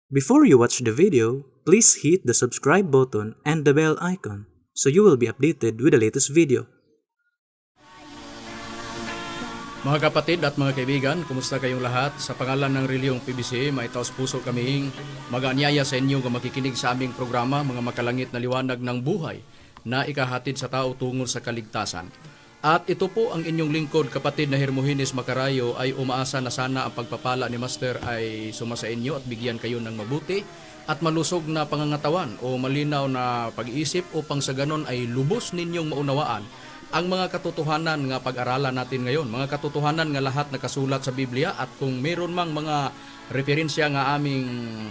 Before you watch the video, please hit the subscribe button and the bell icon so you will be updated with the latest video. Mga kapatid at mga kaibigan, kumusta kayong lahat? Sa pangalan ng Reliyong PBC, may taos puso kaming mag-aanyaya sa inyo kung makikinig sa aming programa, mga makalangit na liwanag ng buhay na ikahatid sa tao tungo sa kaligtasan. At ito po ang inyong lingkod, kapatid na Hermogenes Macarayo, ay umaasa na sana ang pagpapala ni Master ay sumasa inyo at bigyan kayo ng mabuti at malusog na pangangatawan o malinaw na pag-iisip upang sa ganon ay lubos ninyong maunawaan ang mga katotohanan nga pag-aralan natin ngayon. Mga katotohanan nga lahat nakasulat sa Biblia, at kung meron mang mga referensya nga aming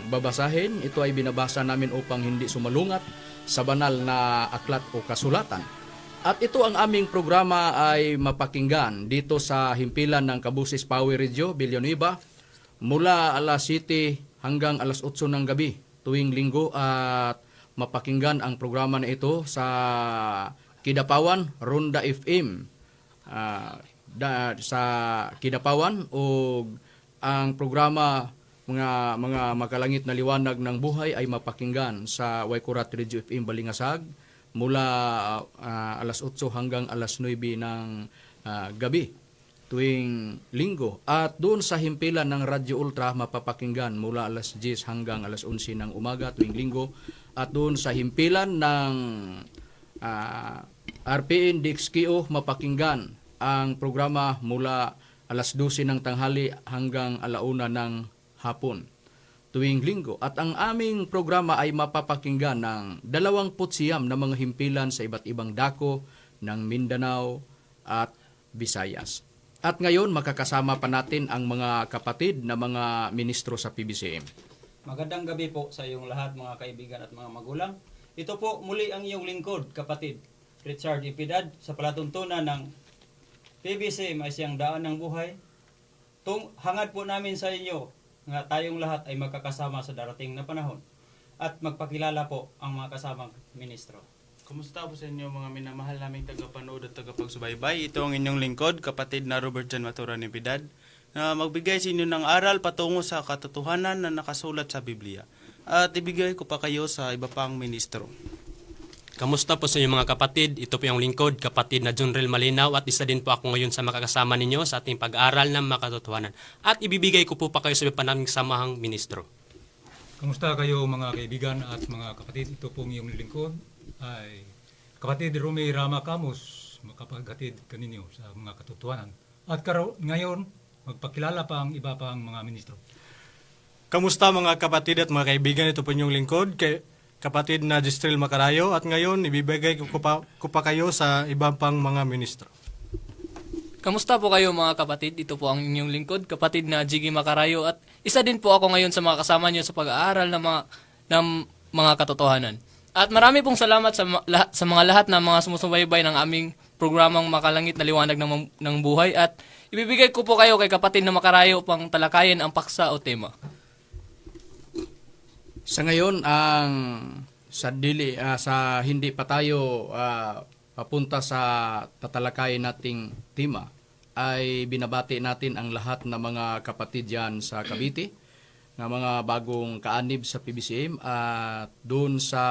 babasahin, ito ay binabasa namin upang hindi sumalungat sa banal na aklat o kasulatan. At ito ang aming programa ay mapakinggan dito sa himpilan ng Kabusis Power Radio, Villanueva, mula alas 7 hanggang alas 8 ng gabi tuwing linggo, at mapakinggan ang programa na ito sa Kidapawan, Ronda FM, sa Kidapawan, o ang programa mga makalangit na liwanag ng buhay ay mapakinggan sa Waikurat Radio FM Balingasag mula alas 8 hanggang alas 9 ng gabi tuwing linggo. At doon sa himpilan ng Radyo Ultra mapapakinggan mula alas 10 hanggang alas 11 ng umaga tuwing linggo. At doon sa himpilan ng RPN DXKO mapakinggan ang programa mula alas 12 ng tanghali hanggang alauna ng hapon tuwing linggo. At ang aming programa ay mapapakinggan ng 29 na mga himpilan sa iba't ibang dako ng Mindanao at Visayas. At ngayon makakasama pa natin ang mga kapatid na mga ministro sa PBCM. Magandang gabi po sa iyong lahat, mga kaibigan at mga magulang. Ito po muli ang iyong lingkod, kapatid Richard Ipidad, sa palatuntunan ng PBCM ay siyang daan ng buhay. Hangad po namin sa inyo nga tayong lahat ay magkakasama sa darating na panahon, at magpakilala po ang mga kasamang ministro. Kumusta po sa inyo mga minamahal naming tagapanood at tagapagsubaybay? Ito ang inyong lingkod, kapatid na Robert Jan Maturan Ipidad, na magbigay sa inyo ng aral patungo sa katotohanan na nakasulat sa Biblia. At ibigay ko pa kayo sa iba pang ministro. Kamusta po sa inyo mga kapatid? Ito po yung lingkod, kapatid na Junrel Malinaw, at isa din po ako ngayon sa makakasama ninyo sa ating pag-aral ng makatotohanan. At ibibigay ko po pa kayo sa iba pa naming samahang ministro. Kamusta kayo mga kaibigan at mga kapatid? Ito pong iyong lingkod ay kapatid Romey Rama Camus, makapaghatid kaninyo sa mga katotohanan. At ngayon, magpakilala pa ang iba pang mga ministro. Kamusta mga kapatid at mga kaibigan? Ito po inyong lingkod, kapatid na Jistril Macarayo, at ngayon ibibigay ko pa kayo sa ibang pang mga ministro. Kamusta po kayo mga kapatid? Ito po ang inyong lingkod, kapatid na Jiggy Macarayo, at isa din po ako ngayon sa mga kasama niyo sa pag-aaral ng mga katotohanan. At marami pong salamat sa mga lahat na mga sumusubaybay ng aming programang Makalangit na Liwanag ng Buhay, at ibibigay ko po kayo kay kapatid na Macarayo upang talakayin ang paksa o tema. Sa ngayon, sa hindi pa tayo papunta sa tatalakayin nating tema, ay binabati natin ang lahat ng mga kapatid dyan sa Cavite, ng mga bagong kaanib sa PBCM, at doon sa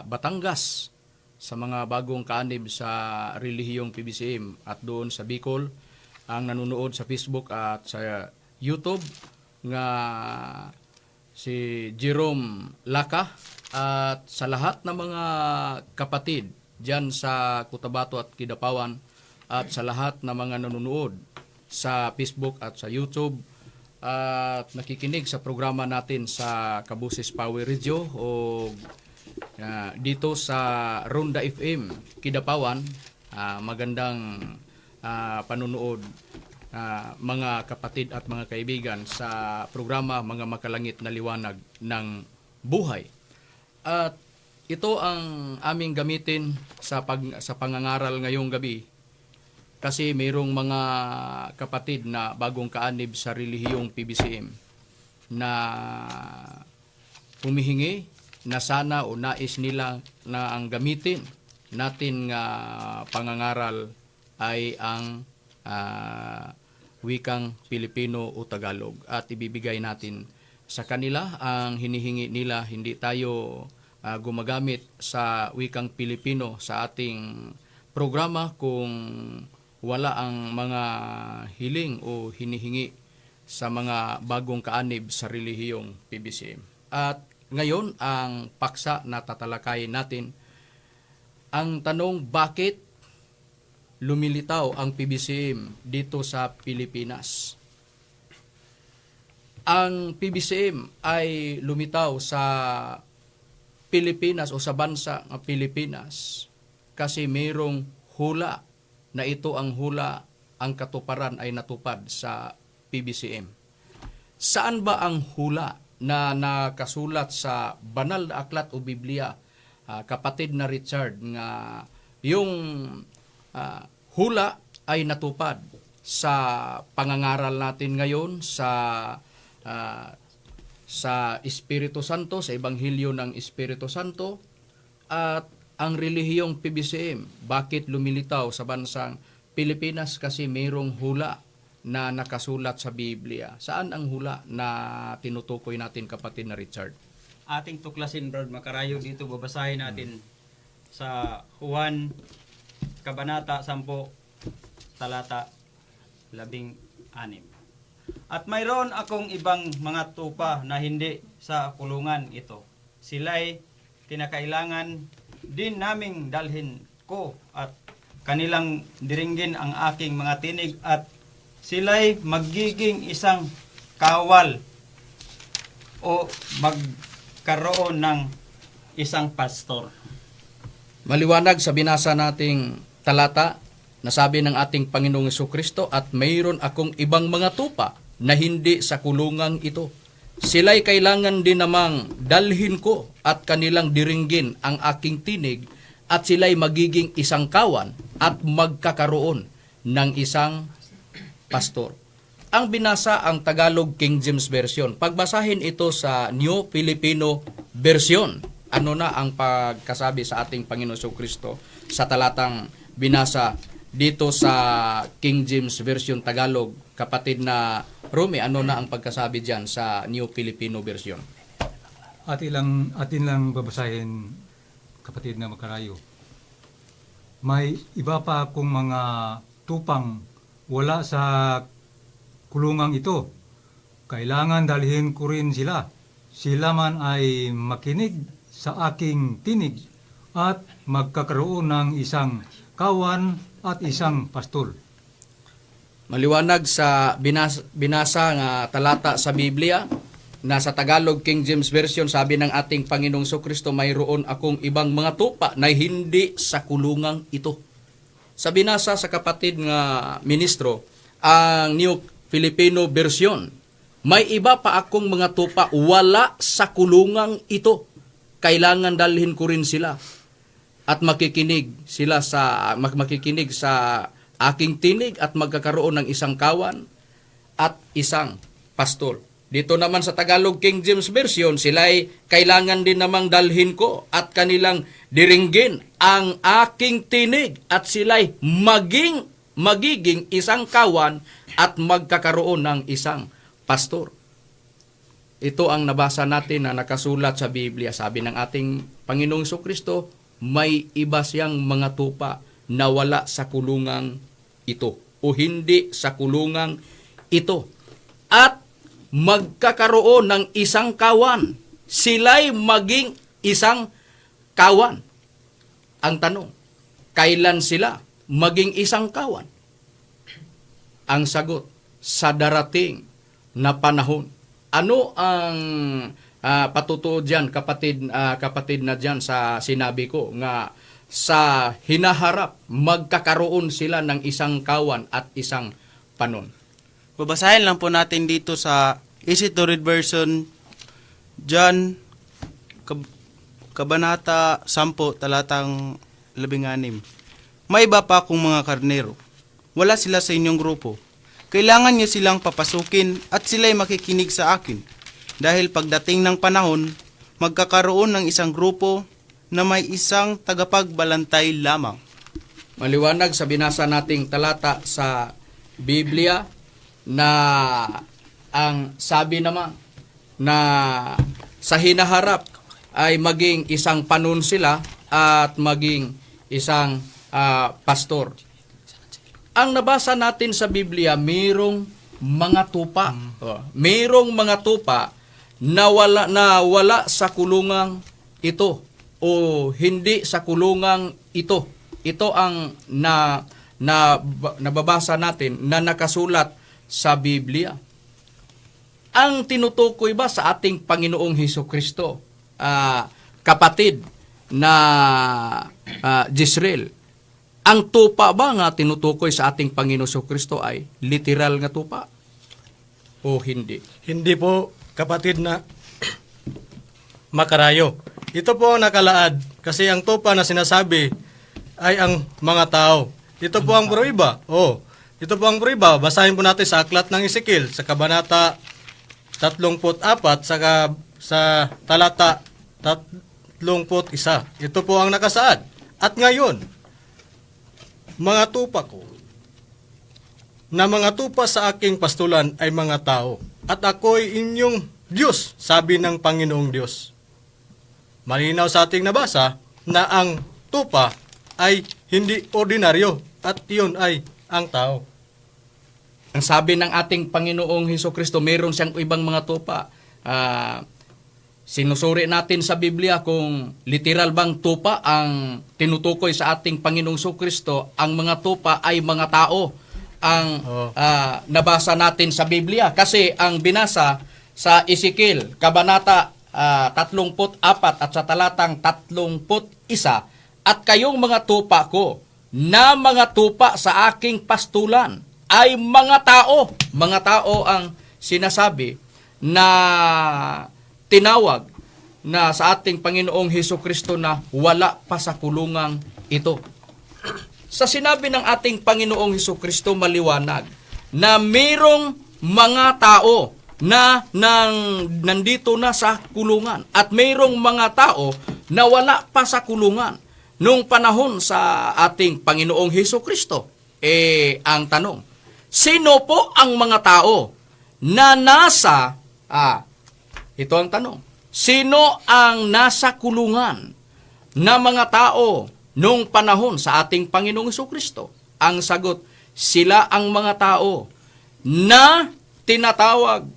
Batangas, sa mga bagong kaanib sa relihiyong PBCM, at doon sa Bicol, ang nanonood sa Facebook at sa YouTube, nga si Jerome Laka, at sa lahat ng mga kapatid dyan sa Cotabato at Kidapawan, at sa lahat ng mga nanonood sa Facebook at sa YouTube, at nakikinig sa programa natin sa Kabusis Power Radio o dito sa Ronda FM Kidapawan. Magandang panunood mga kapatid at mga kaibigan sa programa Mga Makalangit na Liwanag ng Buhay. At ito ang aming gamitin sa pangangaral ngayong gabi, kasi mayroong mga kapatid na bagong kaanib sa relihiyong PBCM na humihingi na sana o nais nila na ang gamitin natin nga pangangaral ay ang wikang Pilipino o Tagalog, at ibibigay natin sa kanila. Ang hinihingi nila, hindi tayo gumagamit sa wikang Pilipino sa ating programa kung wala ang mga hiling o hinihingi sa mga bagong kaanib sa relihiyong PBCM. At ngayon, ang paksa na tatalakayin natin, ang tanong, bakit lumilitaw ang PBCM dito sa Pilipinas? Ang PBCM ay lumitaw sa Pilipinas o sa bansa ng Pilipinas kasi mayroong hula na ito ang hula, ang katuparan ay natupad sa PBCM. Saan ba ang hula na nakasulat sa banal na aklat o Biblia, kapatid na Richard, nga yung hula ay natupad sa pangangaral natin ngayon sa Espiritu Santo, sa Ebanghelyo ng Espiritu Santo, at ang relihiyong PBCM, bakit lumilitaw sa bansang Pilipinas? Kasi mayroong hula na nakasulat sa Biblia. Saan ang hula na tinutukoy natin, kapatid na Richard? Ating tuklasin, Brad Macarayo, dito babasahin natin sa Juan Kabanata 10, talata 16. At mayroon akong ibang mga tupa na hindi sa kulungan ito. Sila'y kinakailangan din naming dalhin ko at kanilang diringgin ang aking mga tinig at sila'y magiging isang kawal o magkaroon ng isang pastor. Maliwanag sa binasa nating talata, nasabi ng ating Panginoong Jesucristo, at mayroon akong ibang mga tupa na hindi sa kulungang ito. Sila'y kailangan din namang dalhin ko at kanilang diringgin ang aking tinig at sila'y magiging isang kawan at magkakaroon ng isang pastor. Ang binasa ang Tagalog King James Version. Pagbasahin ito sa New Filipino Version, ano na ang pagkasabi sa ating Panginoon Jesucristo sa talatang binasa dito sa King James Version Tagalog, kapatid na Rome, ano na ang pagkasabi diyan sa New Filipino Version? Atin lang babasahin, kapatid na Macarayo. May iba pa akong mga tupang wala sa kulungang ito. Kailangan dalhin ko rin sila. Sila man ay makinig sa aking tinig at magkakaroon ng isang kawan at isang pastol. Maliwanag sa binasa nga talata sa Biblia, na sa Tagalog King James Version, sabi ng ating Panginoong Jesucristo, mayroon akong ibang mga tupa na hindi sa kulungang ito. Sa binasa sa kapatid nga ministro, ang New Filipino Version, may iba pa akong mga tupa wala sa kulungang ito. Kailangan dalhin ko rin sila at makikinig sa aking tinig at magkakaroon ng isang kawan at isang pastor. Dito naman sa Tagalog King James Version, sila'y kailangan din namang dalhin ko at kanilang diringgin ang aking tinig at sila'y magiging isang kawan at magkakaroon ng isang pastor. Ito ang nabasa natin na nakasulat sa Biblia. Sabi ng ating Panginoong Jesucristo, may iba siyang mga tupa na wala sa kulungang ito o hindi sa kulungang ito. At magkakaroon ng isang kawan. Sila'y maging isang kawan. Ang tanong, kailan sila maging isang kawan? Ang sagot, sa darating na panahon. Ano ang patutuo diyan, kapatid na diyan sa sinabi ko nga sa hinaharap magkakaroon sila ng isang kawan at isang panon? Babasahin lang po natin dito sa Easy to Read Version, John, Kabanata 10, talatang 16. May iba pa akong mga karnero. Wala sila sa inyong grupo. Kailangan niyo silang papasukin at sila'y makikinig sa akin. Dahil pagdating ng panahon, magkakaroon ng isang grupo na may isang tagapagbalantay lamang. Maliwanag sa binasa nating talata sa Biblia na ang sabi naman na sa hinaharap ay maging isang panunsila at maging isang pastor. Ang nabasa natin sa Biblia, mayroong mga tupa. Mayroong mga tupa na wala sa kulungang ito o hindi sa kulungang ito. Ito ang nababasa natin na nakasulat sa Biblia. Ang tinutukoy ba sa ating Panginoong Hesukristo, kapatid na Jezreel, ang tupa ba nga tinutukoy sa ating Panginoong Hesukristo ay literal nga tupa o hindi? Hindi po, kapatid na Makarayo. Ito po ang nakalaad kasi ang tupa na sinasabi ay ang mga tao. Ito po ang pruiba. Ito po ang pruiba. Basahin po natin sa aklat ng Ezekiel sa kabanata 34 sa talata 31. Ito po ang nakasaad. At ngayon, mga tupa ko, na mga tupa sa aking pastulan ay mga tao, at ako'y inyong Diyos, sabi ng Panginoong Diyos. Malinaw sa ating nabasa na ang tupa ay hindi ordinaryo, at iyon ay ang tao. Ang sabi ng ating Panginoong Hesukristo, mayroon siyang ibang mga tupa. Sinusuri natin sa Biblia kung literal bang tupa ang tinutukoy sa ating Panginoong Hesukristo. Ang mga tupa ay mga tao ang nabasa natin sa Biblia. Kasi ang binasa sa Ezekiel, kabanata 34 at sa talatang 31, at kayong mga tupa ko, na mga tupa sa aking pastulan, ay mga tao. Mga tao ang sinasabi na tinawag na sa ating Panginoong Hesukristo na wala pa sa kulungang ito. Sa sinabi ng ating Panginoong Hesukristo, maliwanag na mayroong mga tao na nandito na sa kulungan at mayroong mga tao na wala pa sa kulungan nung panahon sa ating Panginoong Hesukristo. Ang tanong, sino po ang mga tao na nasa, ito ang tanong, sino ang nasa kulungan na mga tao nung panahon sa ating Panginoong Hesukristo? Ang sagot, sila ang mga tao na tinatawag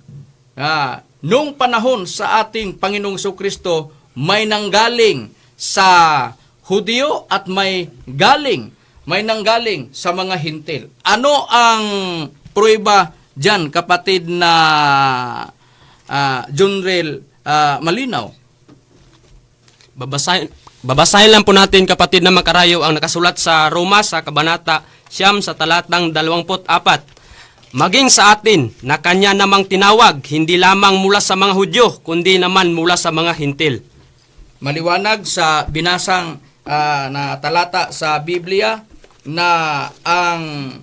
nung panahon sa ating Panginoong Hesukristo, may nanggaling sa Hudyo at may nanggaling sa mga hintil. Ano ang prueba dyan, kapatid na Junrel Malinaw? Babasahin lang po natin, kapatid na Makarayo, ang nakasulat sa Roma sa kabanata 9 sa talatang 24. Maging sa atin na kanya namang tinawag, hindi lamang mula sa mga Hudyo, kundi naman mula sa mga hintil. Maliwanag sa binasang na talata sa Biblia na ang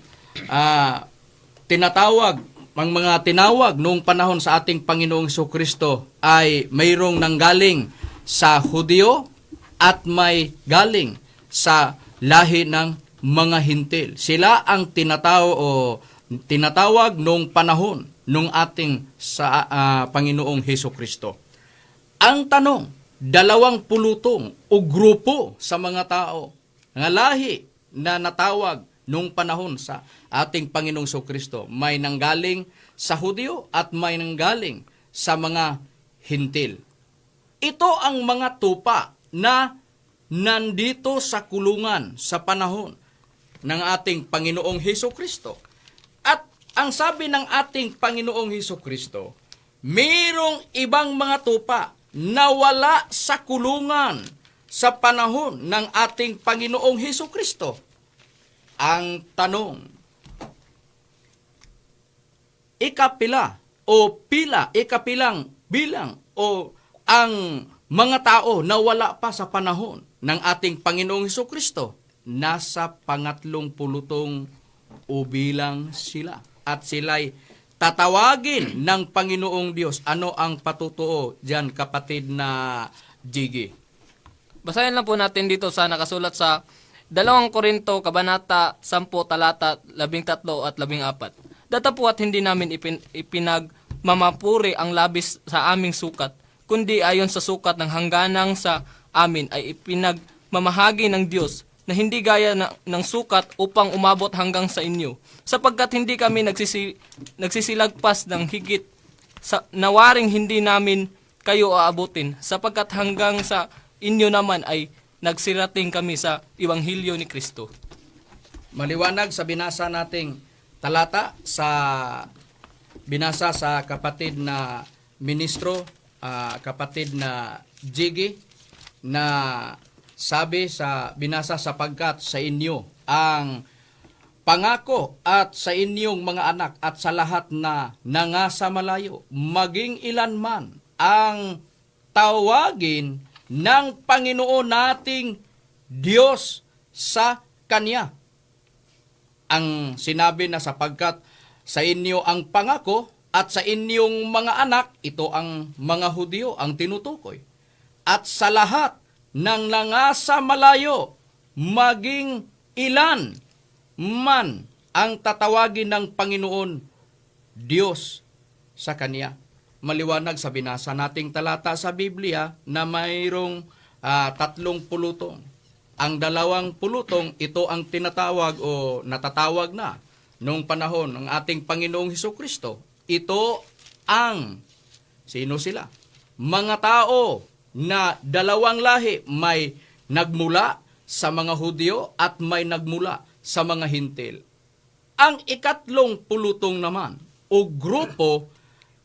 mga tinawag noong panahon sa ating Panginoong Hesukristo ay mayroong nanggaling sa Hudyo at may galing sa lahi ng mga hintil. Sila ang tinatawag noong panahon nung ating sa Panginoong Hesukristo. Ang tanong, 20 o grupo sa mga tao nga lahi na natawag nung panahon sa ating Panginoong Hesukristo, may nanggaling sa Hudyo at may nanggaling sa mga hintil. Ito ang mga tupa na nandito sa kulungan sa panahon ng ating Panginoong Hesukristo. At ang sabi ng ating Panginoong Hesukristo, mayroong ibang mga tupa na wala sa kulungan sa panahon ng ating Panginoong Hesukristo. Ang tanong, ikapilang bilang o ang mga tao na wala pa sa panahon ng ating Panginoong Hesukristo, nasa pangatlong pulutong o bilang sila. At sila'y tatawagin ng Panginoong Diyos. Ano ang patutuo diyan, kapatid na Jiggy? Basahin lang po natin dito sa nakasulat sa 2 Korinto, kabanata 10, talata 13 at 14. Data po at hindi namin mamapuri ang labis sa aming sukat, kundi ayon sa sukat ng hangganang sa amin ay ipinagmamahagi ng Diyos na hindi gaya ng sukat upang umabot hanggang sa inyo. Sapagkat hindi kami nagsisilagpas ng higit sa nawaring hindi namin kayo aabutin, sapagkat hanggang sa inyo naman ay nagsirating kami sa Ibanghilyo ni Kristo. Maliwanag sa binasa nating talata binasa sa kapatid na ministro, kapatid na Jiggy, na sabi sa binasa, sapagkat sa inyo ang pangako at sa inyong mga anak at sa lahat na nangasa malayo, maging ilan man ang tawagin ng Panginoon nating Diyos sa Kanya. Ang sinabi na sapagkat sa inyo ang pangako at sa inyong mga anak, ito ang mga Hudyo ang tinutukoy. At sa lahat ng nangasa malayo, maging ilan man ang tatawagin ng Panginoon Diyos sa Kanya. Maliwanag sa binasa nating talata sa Biblia na mayroong 3 pulutong. Ang 2 pulutong, ito ang tinatawag o natatawag na noong panahon ng ating Panginoong Hesukristo. Ito ang, sino sila? Mga tao na 2 lahi, may nagmula sa mga Hudyo at may nagmula sa mga Hintil. Ang 3 pulutong naman o grupo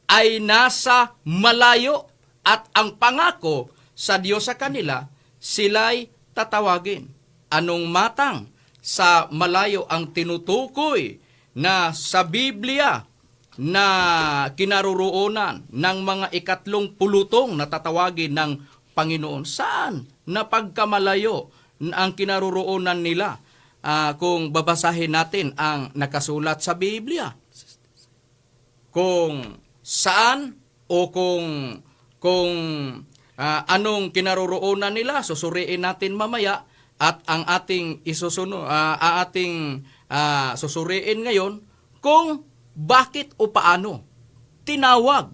ay nasa malayo at ang pangako sa Diyos sa kanila, sila'y tatawagin. Anong matang sa malayo ang tinutukoy na sa Biblia na kinaroroonan ng mga 3 pulutong na tatawagin ng Panginoon? Saan na pagkamalayo ang kinaroroonan nila kung babasahin natin ang nakasulat sa Biblia? Kung saan o kung anong kinaroroonan nila, susuriin natin mamaya at ang ating susuriin ngayon kung bakit o paano tinawag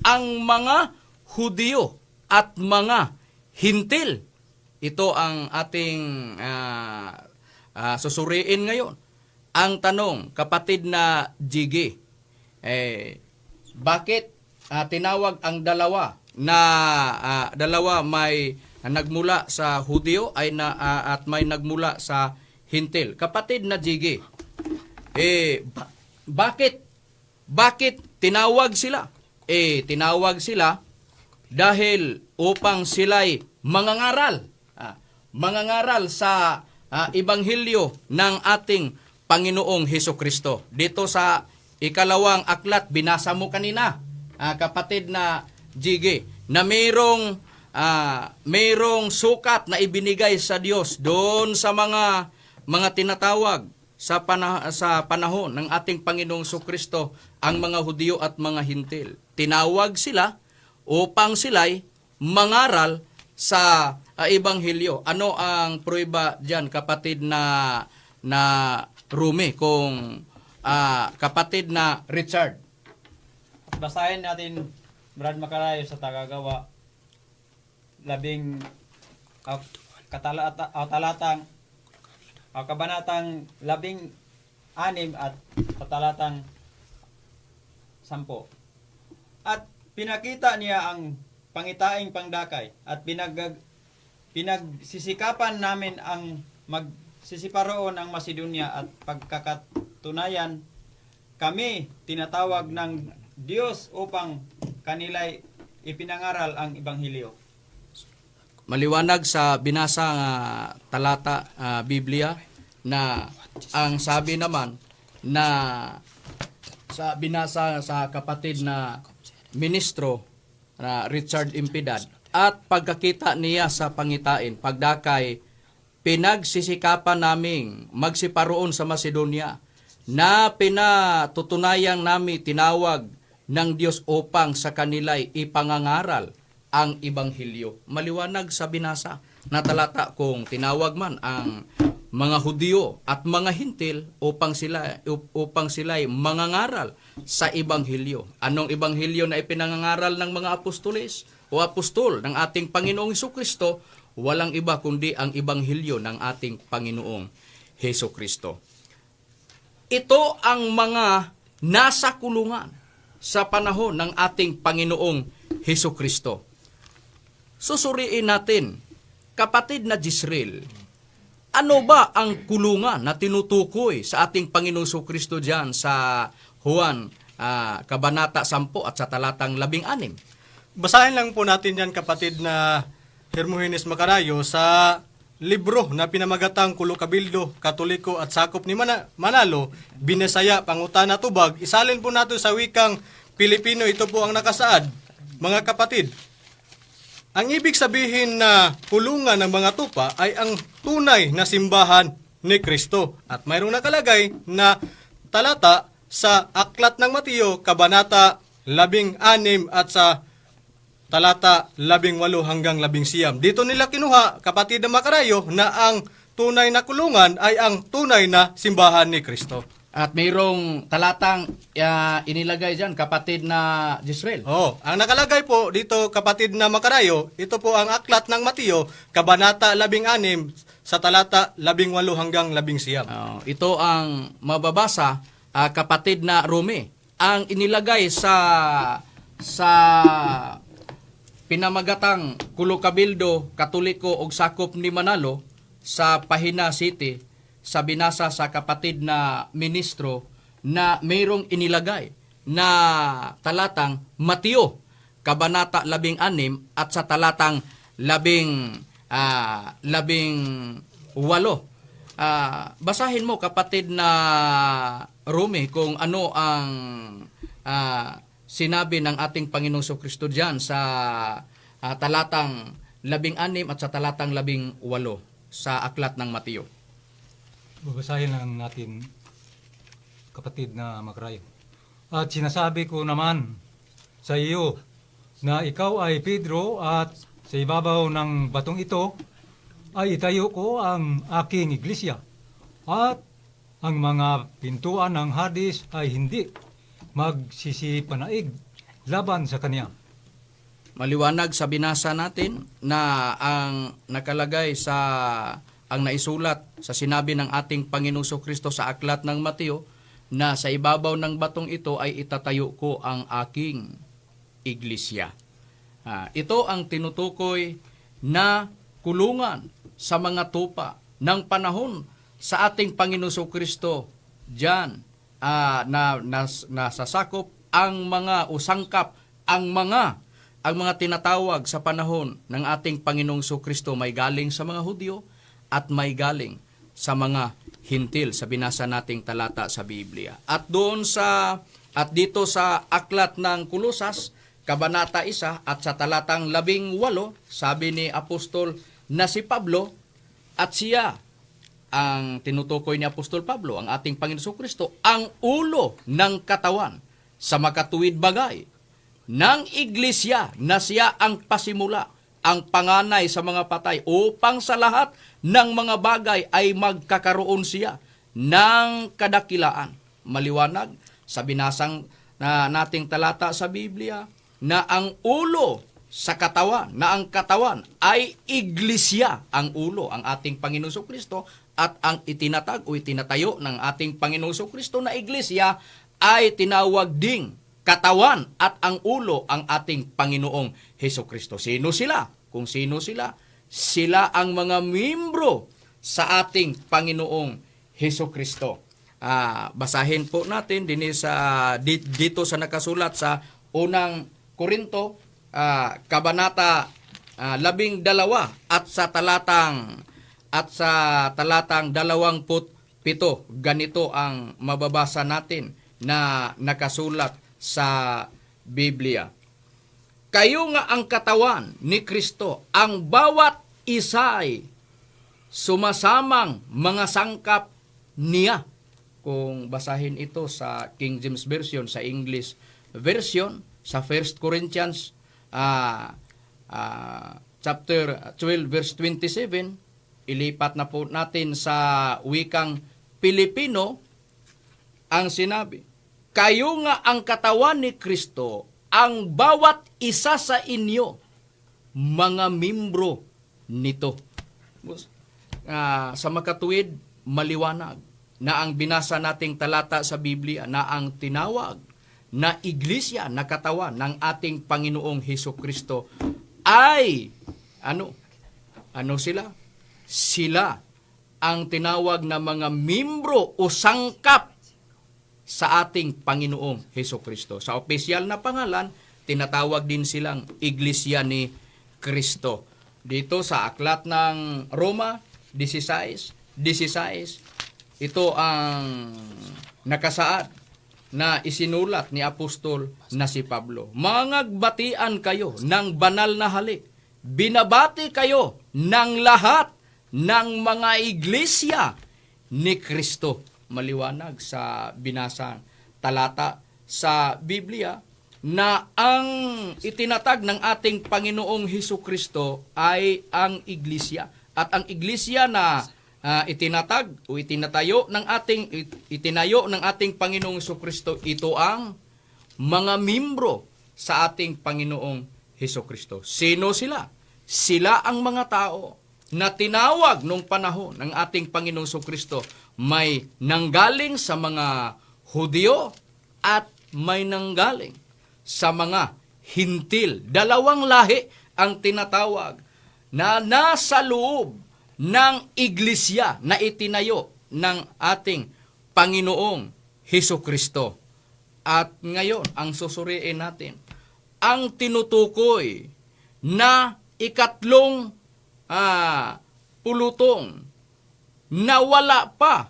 ang mga Hudyo at mga Hintil. Ito ang ating susuriin ngayon. Ang tanong, kapatid na Jiggy, bakit tinawag ang dalawa may nagmula sa Hudyo at may nagmula sa Hintil? Kapatid na Jiggy, bakit tinawag sila? Tinawag sila dahil upang sila'y mangangaral sa Ibanghilyo ng ating Panginoong Hesukristo. Dito sa 2 aklat, binasa mo kanina, kapatid na Jiggy, na mayroong sukat na ibinigay sa Diyos doon sa mga tinatawag sa panahon ng ating Panginoong Hesukristo, ang mga Hudyo at mga Hintil. Tinawag sila upang sila'y mangaral sa Ibanghilyo. Ano ang prueba diyan, kapatid na Rumi, kung kapatid na Richard? Basahin natin, Brad Macarayo, sa Tagagawa, kabanatang 16 at talatang 10. At pinakita niya ang pangitaing pangdakay at pinagsisikapan namin ang magsisiparoon ang Macedonia at pagkakatunayan kami tinatawag ng Diyos upang kanila'y ipinangaral ang Ibanghilyo. Maliwanag sa binasa talata Biblia na ang sabi naman na sa binasa sa kapatid na ministro na Richard Impidad, at pagkakita niya sa pangitain, pagdakay, pinagsisikapan naming magsiparoon sa Macedonia na pinatutunayang nami tinawag ng Diyos upang sa kanila'y ipangangaral ang Ibanghilyo. Maliwanag sa binasa na talata kung tinawag man ang mga Hudyo at mga Hintil upang sila'y mangangaral sa Ebanghelyo. Anong Ebanghelyo na ipinangangaral ng mga apostoles o apostol ng ating Panginoong Hesukristo? Walang iba kundi ang Ebanghelyo ng ating Panginoong Hesukristo. Ito ang mga nasa kulungan sa panahon ng ating Panginoong Hesukristo. Susuriin natin, kapatid na Jezreel, ano ba ang kulungan na tinutukoy sa ating Panginoong Hesukristo diyan sa Juan Kabanata 10 at sa talatang 16? Basahin lang po natin yan, kapatid na Hermogenes Macarayo, sa libro na pinamagatang Kulo Kabildo, Katoliko at Sakop ni Manalo, Binisaya, Pangutana, Tubag. Isalin po natin sa wikang Pilipino, ito po ang nakasaad. Mga kapatid, ang ibig sabihin na kulungan ng mga tupa ay ang tunay na simbahan ni Kristo. At mayroong nakalagay na talata sa Aklat ng Mateo, Kabanata 16 at sa talata 18 hanggang 19. Dito nila kinuha, kapatid na Macarayo, na ang tunay na kulungan ay ang tunay na simbahan ni Kristo. At mayroong talatang inilagay dyan, kapatid na Jezreel. Ang nakalagay po dito, kapatid na Macarayo, ito po ang Aklat ng Mateo, Kabanata 16 sa talata 18 hanggang 19. Ito ang mababasa, kapatid na Rome. Ang inilagay sa pinamagatang Kulo Kabildo, Katoliko ug Sakop ni Manalo sa Pahina City, sa binasa sa kapatid na ministro, na mayroong inilagay na talatang Mateo, Kabanata 16 at sa talatang 18. Basahin mo, kapatid na Rome, kung ano ang sinabi ng ating Panginoong Hesukristo diyan sa talatang 16 at sa talatang 18 sa Aklat ng Mateo. Babasahin lang natin, kapatid na Macarayo. At sinasabi ko naman sa iyo na ikaw ay Pedro, at sa ibabaw ng batong ito ay itayo ko ang aking iglesia, at ang mga pintuan ng Hades ay hindi magsisipanaig laban sa kanya. Maliwanag sa binasa natin na ang nakalagay sa ang naisulat sa sinabi ng ating Panginoong Hesukristo sa Aklat ng Mateo, na sa ibabaw ng batong ito ay itatayo ko ang aking iglesia. Ito ang tinutukoy na kulungan sa mga tupa ng panahon sa ating Panginoong Hesukristo diyan, nasasakop ang mga usangkap, ang mga tinatawag sa panahon ng ating Panginoong Hesukristo, may galing sa mga Hudyo at may galing sa mga Hintil, sa binasa nating talata sa Biblia. At dito sa Aklat ng Kolosas, Kabanata 1 at sa talatang 18, sabi ni Apostol na si Pablo, at siya ang tinutukoy ni Apostol Pablo, ang ating Panginoon Hesukristo, ang ulo ng katawan sa makatuwid bagay ng iglesia, na siya ang pasimula, ang panganay sa mga patay, upang sa lahat ng mga bagay ay magkakaroon siya ng kadakilaan. Maliwanag sa binasang nating talata sa Biblia na ang ulo sa katawan, na ang katawan ay iglesia, ang ulo, ang ating Panginoong Hesukristo, at ang itinatag o itinatayo ng ating Panginoong Hesukristo na iglesia ay tinawag ding katawan, at ang ulo ang ating Panginoong Hesukristo. Sino sila? Kung sino sila? Sila ang mga miyembro sa ating Panginoong Hesukristo. Basahin po natin dito sa nakasulat sa unang Korinto, Kabanata 12 at sa talatang 27. Ganito ang mababasa natin na nakasulat sa Biblia. Kayo nga ang katawan ni Kristo, ang bawat isa'y sumasamang mga sangkap niya. Kung basahin ito sa King James Version, sa English Version, sa 1 Corinthians chapter 12 verse 27, ilipat na po natin sa wikang Pilipino ang sinabi. kayo nga ang katawan ni Kristo, ang bawat isa sa inyo, mga membro nito. Sa makatuwid, maliwanag na ang binasa nating talata sa Biblia na ang tinawag na iglesia na katawan ng ating Panginoong Hesukristo ay ano sila? Sila ang tinawag na mga membro o sangkap sa ating Panginoong Hesukristo. Sa opisyal na pangalan, tinatawag din silang Iglesia ni Kristo. Dito sa aklat ng Roma 16, ito ang nakasaad na isinulat ni Apostol na si Pablo. Mangagbatian kayo ng banal na halik. Binabati kayo ng lahat ng mga iglesia ni Kristo. Maliwanag sa binasang talata sa Biblia na ang itinatag ng ating Panginoong Hesukristo ay ang iglesia. At ang iglesia na itinatag o itinayo ng ating Panginoong Hesukristo, ito ang mga membro sa ating Panginoong Hesukristo. Sino sila? Sila ang mga tao na tinawag nung panahon ng ating Panginoong Hesukristo. May nanggaling sa mga Hudyo at may nanggaling sa mga Hintil. Dalawang lahi ang tinatawag na nasa loob ng iglesia na itinayo ng ating Panginoong Hesukristo. At ngayon, ang susuriin natin, ang tinutukoy na ikatlong pulutong na wala pa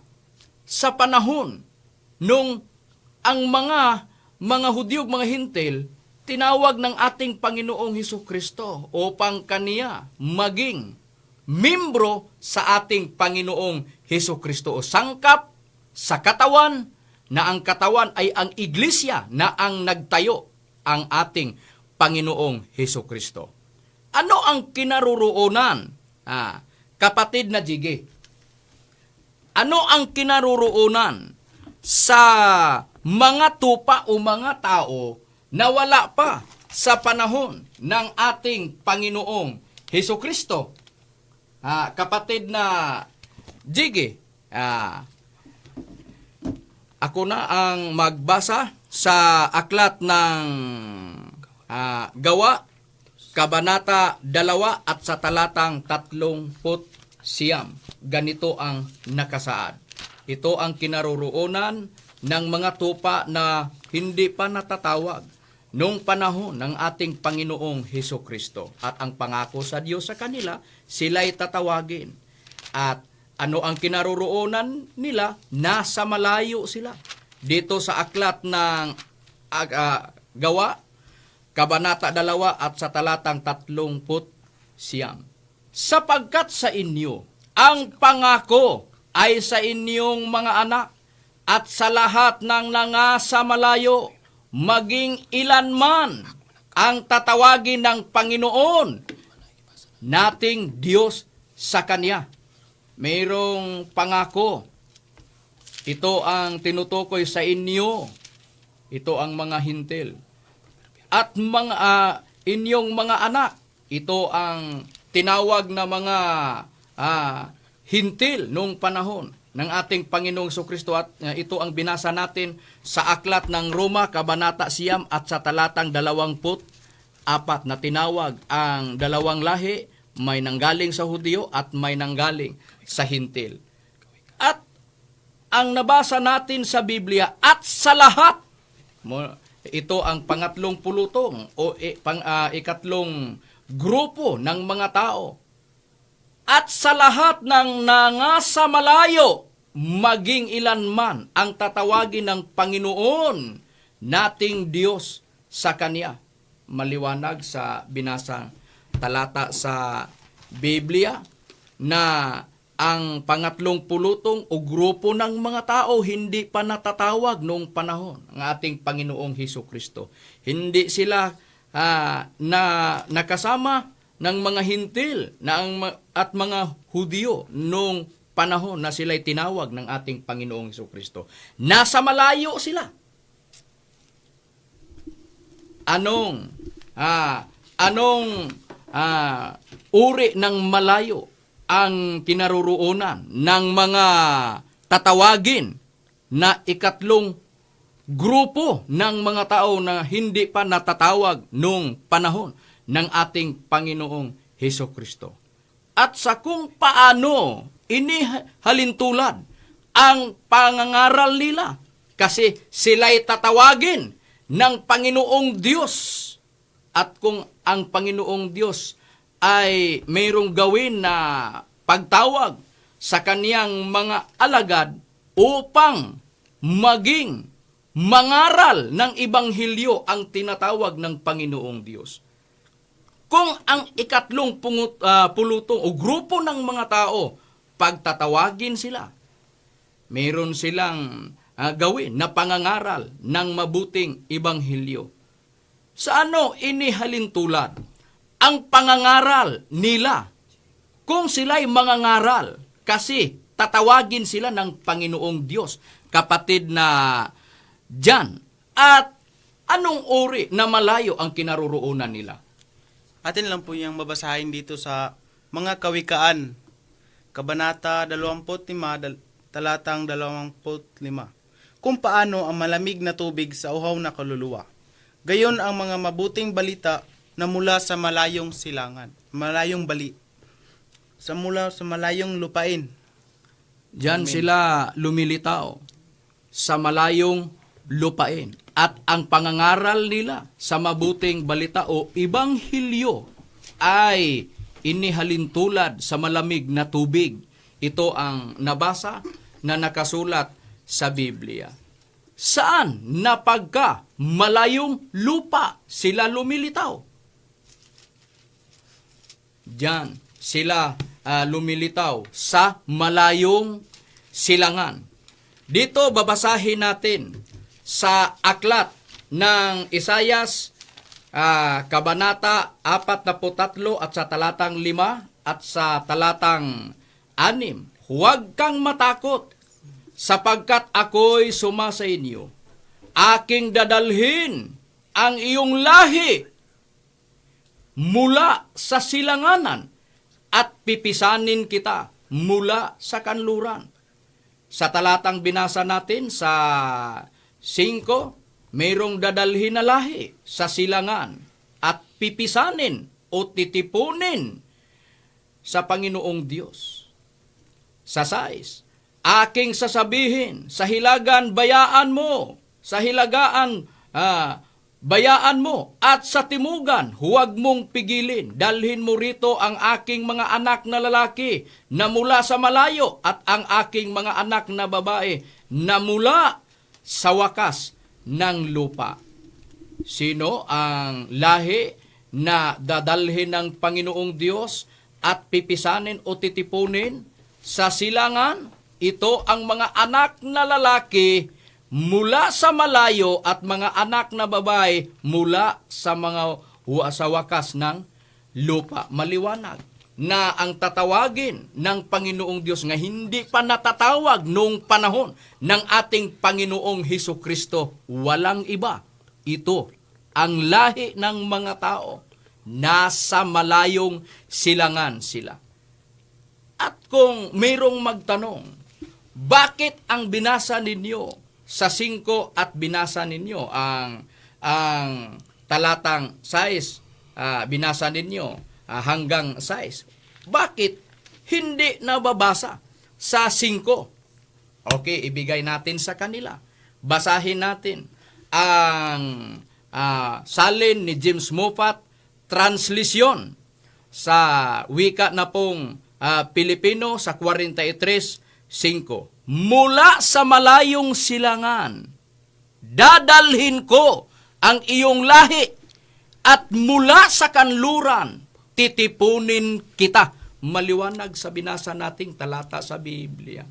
sa panahon nung ang mga Hudyo, mga Hintil, tinawag ng ating Panginoong Hesukristo upang kaniya maging membro sa ating Panginoong Hesukristo o sangkap sa katawan na ang katawan ay ang iglesia na ang nagtayo ang ating Panginoong Hesukristo. Ano ang kinaroroonan? Kapatid na Jige, ano ang kinaroroonan sa mga tupa o mga tao na wala pa sa panahon ng ating Panginoong Hesukristo? Kapatid na Jige, ako na ang magbasa sa aklat ng Gawa, Kabanata 2 at sa talatang 30. Ganito ang nakasaad. Ito ang kinaroroonan ng mga tupa na hindi pa natatawag noong panahon ng ating Panginoong Hesukristo. At ang pangako sa Diyos sa kanila, sila'y tatawagin. At ano ang kinaroroonan nila? Nasa malayo sila. Dito sa aklat ng Gawa, Kabanata 2 at sa talatang 30. Sapagkat sa inyo, ang pangako ay sa inyong mga anak at sa lahat ng nangasa malayo, maging ilan man ang tatawagin ng Panginoon nating Diyos sa Kanya. Mayroong pangako. Ito ang tinutukoy sa inyo. Ito ang mga Hintil. At mga inyong mga anak, ito ang tinawag na mga Hintil noong panahon ng ating Panginoong Hesukristo. At ito ang binasa natin sa aklat ng Roma, Kabanata 9 at sa talatang 24 na tinawag ang dalawang lahi, may nanggaling sa Hudyo at may nanggaling sa Hintil. At ang nabasa natin sa Biblia, at sa lahat, ito ang pangatlong pulutong o ikatlong grupo ng mga tao. At sa lahat ng nangasa malayo, maging ilan man ang tatawagin ng Panginoon nating Diyos sa Kanya. Maliwanag sa binasang talata sa Biblia na ang pangatlong pulutong o grupo ng mga tao hindi pa natatawag noong panahon ng ating Panginoong Hesukristo. Hindi sila nakasama ng mga Hintil at mga Hudyo noong panahon na sila'y tinawag ng ating Panginoong Hesukristo. Nasa malayo sila. anong uri ng malayo ang kinaroroonan ng mga tatawagin na ikatlong grupo ng mga tao na hindi pa natatawag nung panahon ng ating Panginoong Hesukristo. At sa kung paano inihalintulad ang pangangaral nila kasi sila'y tatawagin ng Panginoong Diyos. At kung ang Panginoong Diyos ay mayroong gawin na pagtawag sa kaniyang mga alagad upang maging mangaral ng Ibanghilyo ang tinatawag ng Panginoong Diyos. Kung ang ikatlong pulutong o grupo ng mga tao, pagtatawagin sila, mayroon silang gawin na pangangaral ng mabuting Ibanghilyo. Sa ano inihalintulad ang pangangaral nila? Kung sila'y mangangaral, kasi tatawagin sila ng Panginoong Diyos, kapatid na dyan. At anong uri na malayo ang kinaroroonan nila? Atin lang po yung mabasahin dito sa mga kawikaan. Kabanata 25, talatang 25. Kung paano ang malamig na tubig sa uhaw na kaluluwa. Gayon ang mga mabuting balita na mula sa malayong silangan. Malayong bali. Mula sa malayong lupain. Diyan sila lumilitaw sa malayong lupain. At ang pangangaral nila sa mabuting balita o Ibanghilyo ay inihalintulad sa malamig na tubig. Ito ang nabasa na nakasulat sa Biblia. Saan napagka malayong lupa sila lumilitaw? Diyan sila lumilitaw sa malayong silangan. Dito babasahin natin sa aklat ng Isayas, Kabanata 43 at sa talatang 5 at sa talatang 6. Huwag kang matakot, sapagkat ako'y suma sa inyo. Aking dadalhin ang iyong lahi mula sa silanganan at pipisanin kita mula sa kanluran. Sa talatang binasa natin sa 5, mayroong dadalhin na lahi sa silangan at pipisanin o titipunin sa Panginoong Diyos. Sa 6, aking sasabihin, sa hilagan bayaan mo, sa hilagaan bayaan mo, at sa timugan huwag mong pigilin. Dalhin mo rito ang aking mga anak na lalaki na mula sa malayo at ang aking mga anak na babae na mula sa wakas ng lupa. Sino ang lahi na dadalhin ng Panginoong Diyos at pipisanin o titipunin sa silangan? Ito ang mga anak na lalaki mula sa malayo at mga anak na babae mula sa sa wakas ng lupa. Maliwanag na ang tatawagin ng Panginoong Diyos nga hindi pa natatawag noong panahon ng ating Panginoong Hesukristo, walang iba. Ito ang lahi ng mga tao. Nasa malayong silangan sila. At kung mayroong magtanong, bakit ang binasa ninyo sa 5 at binasa ninyo ang talatang 6, binasa ninyo hanggang 6. Bakit hindi nababasa sa 5? Okay, ibigay natin sa kanila. Basahin natin ang salin ni James Moffat translation sa wika na pong Pilipino sa 43:5. Mula sa malayong silangan, dadalhin ko ang iyong lahi at mula sa kanluran, titipunin kita. Maliwanag sa binasa nating talata sa Biblia.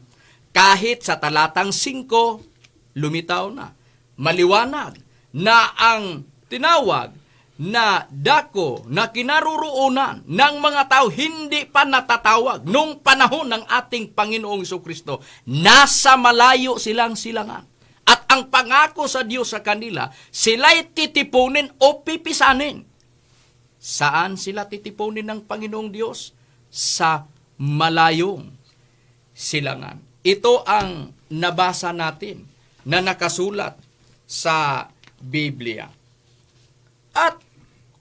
Kahit sa talatang 5, lumitaw na. Maliwanag na ang tinawag na dako na kinaroroonan ng mga tao hindi pa natatawag nung panahon ng ating Panginoong Hesukristo. Nasa malayo silang silangan. At ang pangako sa Diyos sa kanila, sila'y titipunin o pipisanin. Saan sila titipunin ng Panginoong Diyos? Sa malayong silangan. Ito ang nabasa natin na nakasulat sa Biblia. At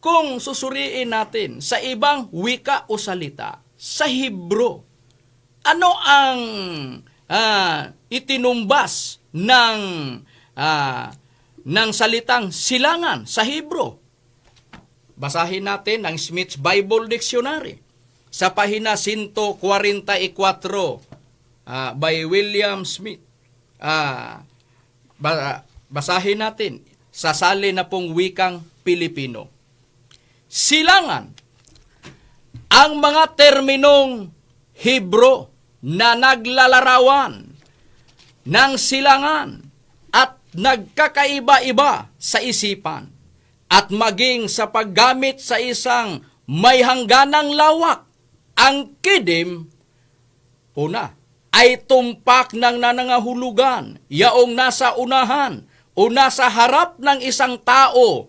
kung susuriin natin sa ibang wika o salita, sa Hebro, ano ang itinumbas ng salitang silangan sa Hebro? Basahin natin ang Smith's Bible Dictionary sa pahina 144 by William Smith. Basahin natin sa sali na pong wikang Pilipino. Silangan, ang mga terminong Hebro na naglalarawan ng silangan at nagkakaiba-iba sa isipan at maging sa paggamit sa isang may hangganang lawak. Ang kidim, una, ay tumpak ng nanangahulugan, yaong nasa unahan o nasa harap ng isang tao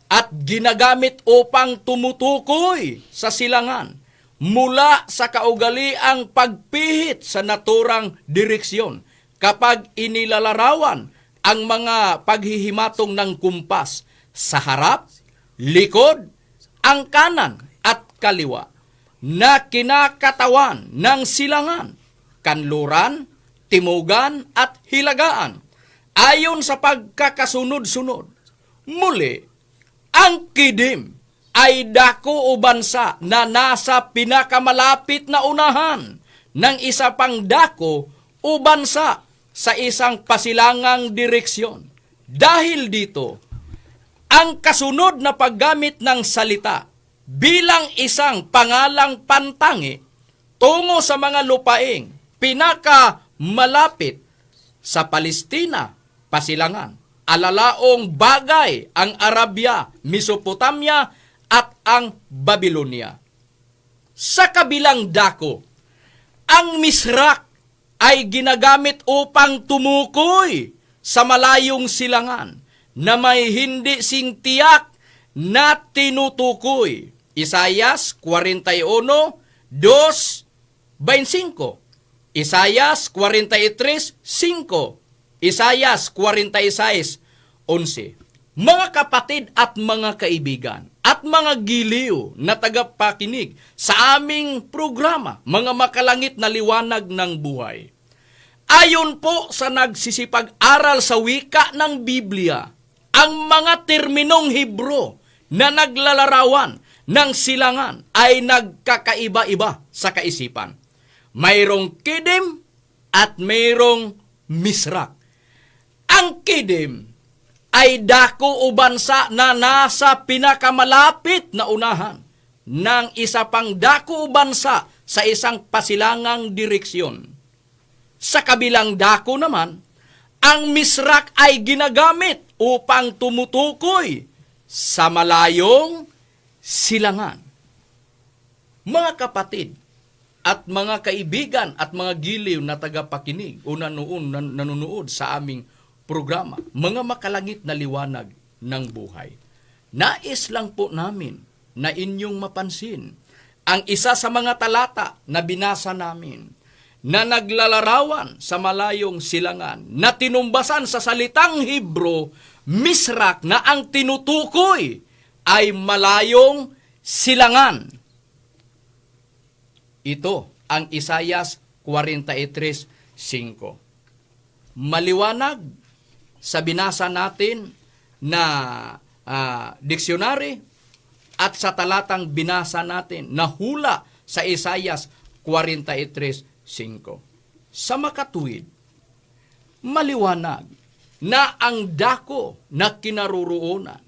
at ginagamit upang tumutukoy sa silangan mula sa kaugaliang pagpihit sa naturang direksyon kapag inilalarawan ang mga paghihimatong ng kumpas sa harap, likod, ang kanan at kaliwa na kinakatawan ng silangan, kanluran, timugan at hilagaan ayon sa pagkakasunod-sunod. Muli, ang kidim ay dako o bansa na nasa pinakamalapit na unahan ng isa pang dako o bansa sa isang pasilangang direksyon. Dahil dito, ang kasunod na paggamit ng salita bilang isang pangalang pantangi tungo sa mga lupaing pinakamalapit sa Palestina, pasilangan, alalaong bagay ang Arabia, Mesopotamia at ang Babylonia. Sa kabilang dako, ang misrak ay ginagamit upang tumukoy sa malayong silangan na may hindi singtiyak na tinutukoy. Isayas 41:2-25. Isayas 43:5. Isayas 46:11. Mga kapatid at mga kaibigan at mga giliw na tagapakinig sa aming programa, mga makalangit na liwanag ng buhay. Ayon po sa nagsisipag-aral sa wika ng Biblia, ang mga terminong Hebro na naglalarawan ng silangan ay nagkakaiba-iba sa kaisipan. Mayroong kidim at mayroong misrak. Ang kidim ay dako o bansa na nasa pinakamalapit na unahan ng isa pang dako o bansa sa isang pasilangang direksyon. Sa kabilang dako naman, ang misrak ay ginagamit upang tumutukoy sa malayong silangan. Mga kapatid at mga kaibigan at mga giliw na tagapakinig o nanonood sa aming programa, mga makalangit na liwanag ng buhay. Nais lang po namin na inyong mapansin ang isa sa mga talata na binasa namin na naglalarawan sa malayong silangan na tinumbasan sa salitang Hebro, misrak, na ang tinutukoy ay malayong silangan. Ito ang Isayas 43:5. Maliwanag sa binasa natin na diksyonary at sa talatang binasa natin na hula sa Isayas 43:5. Sa makatuwid, maliwanag na ang dako na kinaroroonan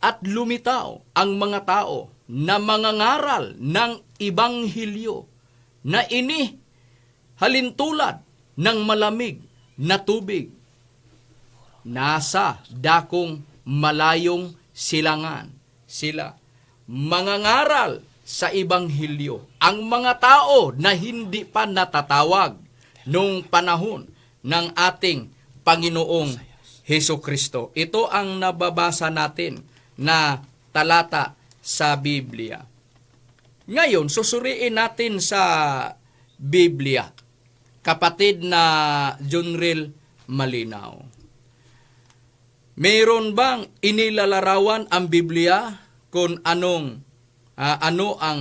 at lumitaw ang mga tao na mangangaral ng Ibanghilyo na ini halintulad ng malamig na tubig nasa dakong malayong silangan. Sila mangangaral sa Ibanghilyo. Ang mga tao na hindi pa natatawag nung panahon ng ating Panginoong Heso Kristo. Ito ang nababasa natin na talata sa Biblia. Ngayon, susuriin natin sa Biblia, kapatid na Junril Malinaw. Mayroon bang inilalarawan ang Biblia kung ano ang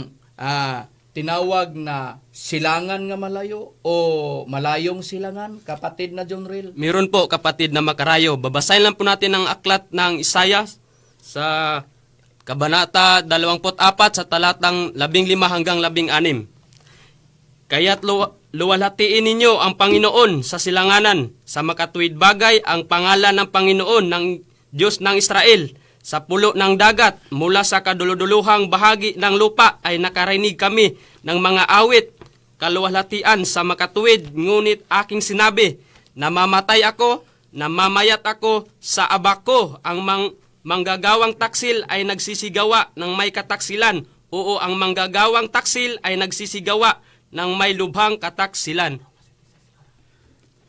tinawag na silangan nga malayo o malayong silangan, kapatid na Junril? Meron po, kapatid na makarayo. Babasahin lang po natin ang aklat ng Isaiah sa Kabanata 24 sa talatang 15 hanggang 16. Kaya't luwalhatiin ninyo ang Panginoon sa silanganan, sa makatuwid bagay ang pangalan ng Panginoon ng Diyos ng Israel. Sa pulo ng dagat, mula sa kaduluduluhang bahagi ng lupa ay nakarinig kami ng mga awit, kaluwalhatian sa makatuwid, ngunit aking sinabi, namamatay ako, namamayat ako sa abak ko, ang manggagawang taksil ay nagsisigawa ng may kataksilan. Oo, ang manggagawang taksil ay nagsisigawa ng may lubhang kataksilan.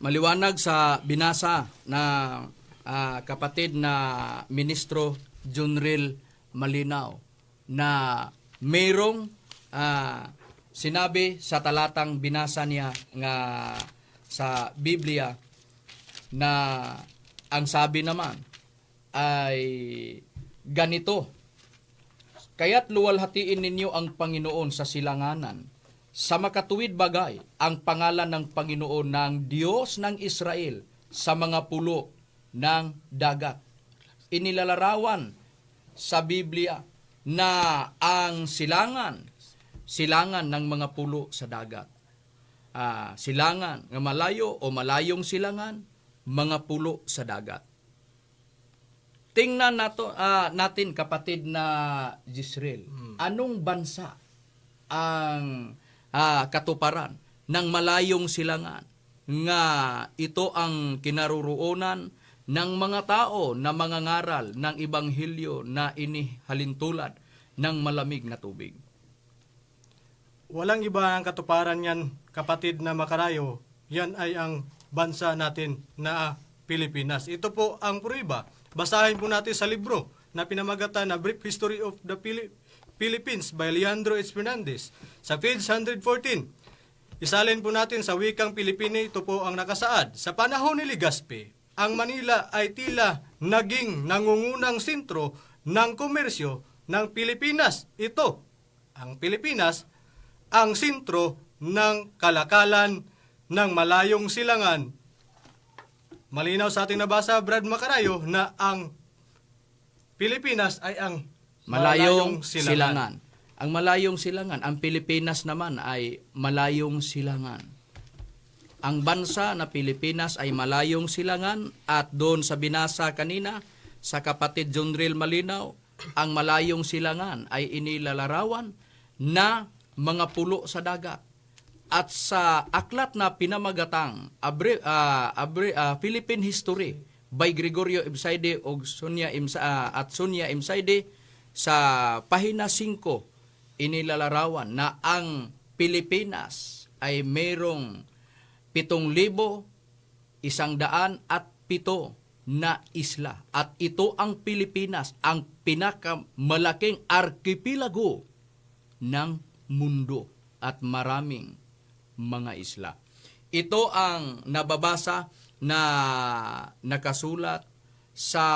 Maliwanag sa binasa na kapatid na Ministro Junril Malinaw na mayroong sinabi sa talatang binasa niya nga sa Biblia na ang sabi naman ay ganito, kaya't luwalhatiin ninyo ang Panginoon sa silanganan, sa makatuwid bagay ang pangalan ng Panginoon ng Diyos ng Israel sa mga pulo ng dagat. Inilalarawan sa Biblia na ang silangan ng mga pulo sa dagat. Silangan nga malayo o malayong silangan, mga pulo sa dagat. Tingnan natin, kapatid na Jisrael, anong bansa ang katuparan ng malayong silangan nga ito ang kinaroroonan ng mga tao na mangangaral ng Ibanghilyo na inihalintulad ng malamig na tubig. Walang iba ang katuparan yan, kapatid na makarayo. Yan ay ang bansa natin na Pilipinas. Ito po ang prueba. Basahin po natin sa libro na pinamagatan na Brief History of the Philippines by Leandro H. Fernandez. Sa page 114, isalin po natin sa wikang Pilipino, ito po ang nakasaad. Sa panahon ni Legazpi, ang Manila ay tila naging nangungunang sentro ng komersyo ng Pilipinas. Ito, ang Pilipinas, ang sentro ng kalakalan ng malayong silangan. Malinaw sa ating nabasa, Brad Macarayo, na ang Pilipinas ay ang Malayong silangan. Ang malayong silangan, ang Pilipinas naman ay malayong silangan. Ang bansa na Pilipinas ay malayong silangan at doon sa binasa kanina sa kapatid Junril Malinaw, ang malayong silangan ay inilalarawan na mga pulo sa dagat. At sa aklat na pinamagatang Philippine History by Gregorio Imsaide o Sonia Imsaide sa pahina 5, inilalarawan na ang Pilipinas ay mayroong 7,107 na isla. At ito ang Pilipinas, ang pinakamalaking arkipelago ng mundo at maraming mga isla. Ito ang nababasa na nakasulat sa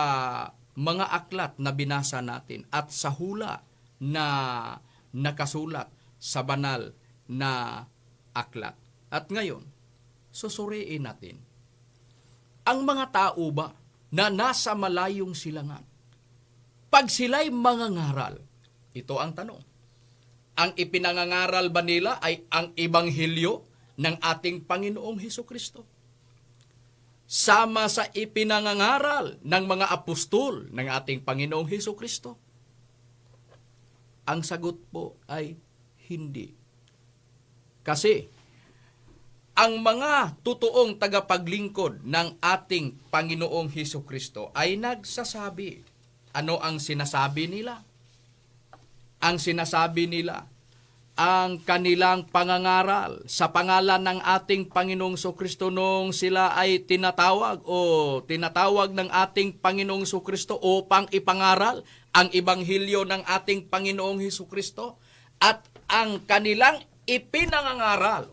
mga aklat na binasa natin at sa hula na nakasulat sa banal na aklat. At ngayon, susuriin natin, ang mga tao ba na nasa malayong silangan, pag sila'y mangangaral, ito ang tanong, ang ipinangangaral ba nila ay ang Ibanghilyo ng ating Panginoong Hesukristo? Sama sa ipinangangaral ng mga apostol ng ating Panginoong Hesukristo? Ang sagot po ay hindi. Kasi ang mga totoong tagapaglingkod ng ating Panginoong Hesukristo ay nagsasabi. Ano ang sinasabi nila? Ang sinasabi nila ang kanilang pangangaral sa pangalan ng ating Panginoong Kristo nung sila ay tinatawag ng ating Panginoong Kristo upang ipangaral ang ebanghelyo ng ating Panginoong Kristo at ang kanilang ipinangangaral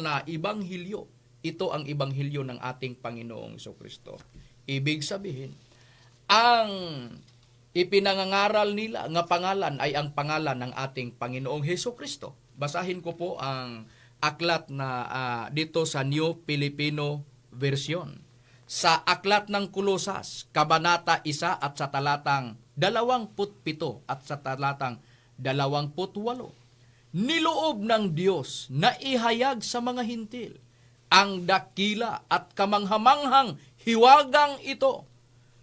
na ebanghelyo. Ito ang ebanghelyo ng ating Panginoong Kristo. Ibig sabihin, ang ipinangangaral nila nga pangalan ay ang pangalan ng ating Panginoong Hesus Kristo. Basahin ko po ang aklat na dito sa New Filipino Version. Sa aklat ng Kolosas, kabanata 1 at sa talatang 27 at sa talatang 28. Niloob ng Diyos na ihayag sa mga hintil ang dakila at kamanghamanghang hiwagang ito.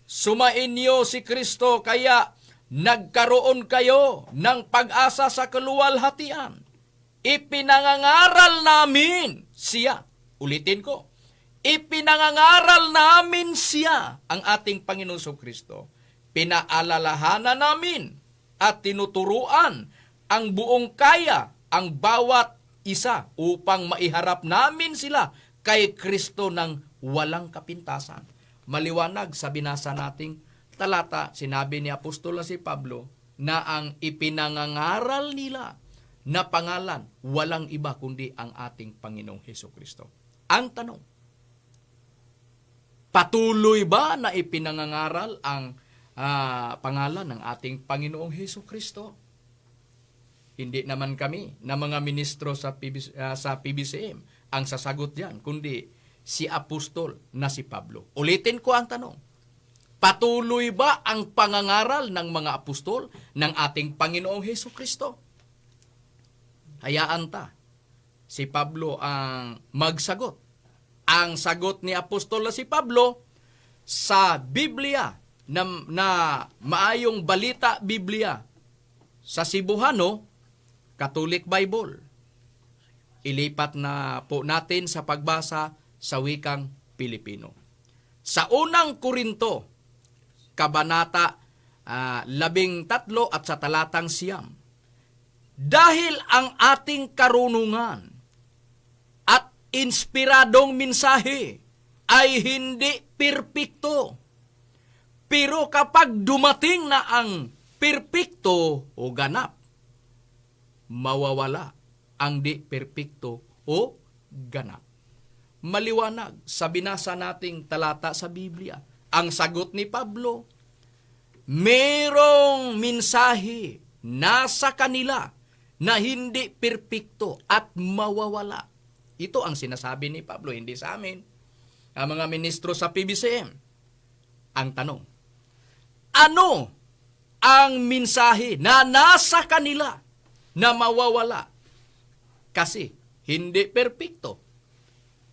Sumainyo si Kristo kaya nagkaroon kayo ng pag-asa sa kaluwalhatian. Ipinangangaral namin siya. Ulitin ko. Ipinangangaral namin siya, ang ating Panginoon Kristo. Pinaalalahanan namin at tinuturuan ang buong kaya ang bawat isa upang maiharap namin sila kay Kristo ng walang kapintasan. Maliwanag sa binasa nating talata, sinabi ni Apostol na si Pablo na ang ipinangangaral nila na pangalan, walang iba kundi ang ating Panginoong Hesus Kristo. Ang tanong, patuloy ba na ipinangangaral ang pangalan ng ating Panginoong Hesus Kristo? Hindi naman kami na mga ministro sa PBCM ang sasagot diyan, kundi si Apostol na si Pablo. Ulitin ko ang tanong. Patuloy ba ang pangangaral ng mga apostol ng ating Panginoong Hesus Kristo? Hayaan ta. Si Pablo ang magsagot. Ang sagot ni Apostol na si Pablo sa Biblia na maayong balita Biblia sa Cebuano Catholic Bible. Ilipat na po natin sa pagbasa sa wikang Pilipino. Sa unang Korinto, kabanata 13 at sa talatang 9, dahil ang ating karunungan at inspiradong mensahe ay hindi perpekto. Pero kapag dumating na ang perpekto o ganap, mawawala ang di perpekto o ganap. Maliwanag sa binasa nating talata sa Biblia. Ang sagot ni Pablo, merong mensahe nasa kanila na hindi perpekto at mawawala. Ito ang sinasabi ni Pablo, hindi sa amin. Ang mga ministro sa PBCM. Ang tanong, ano ang mensahe na nasa kanila na mawawala? Kasi hindi perpekto.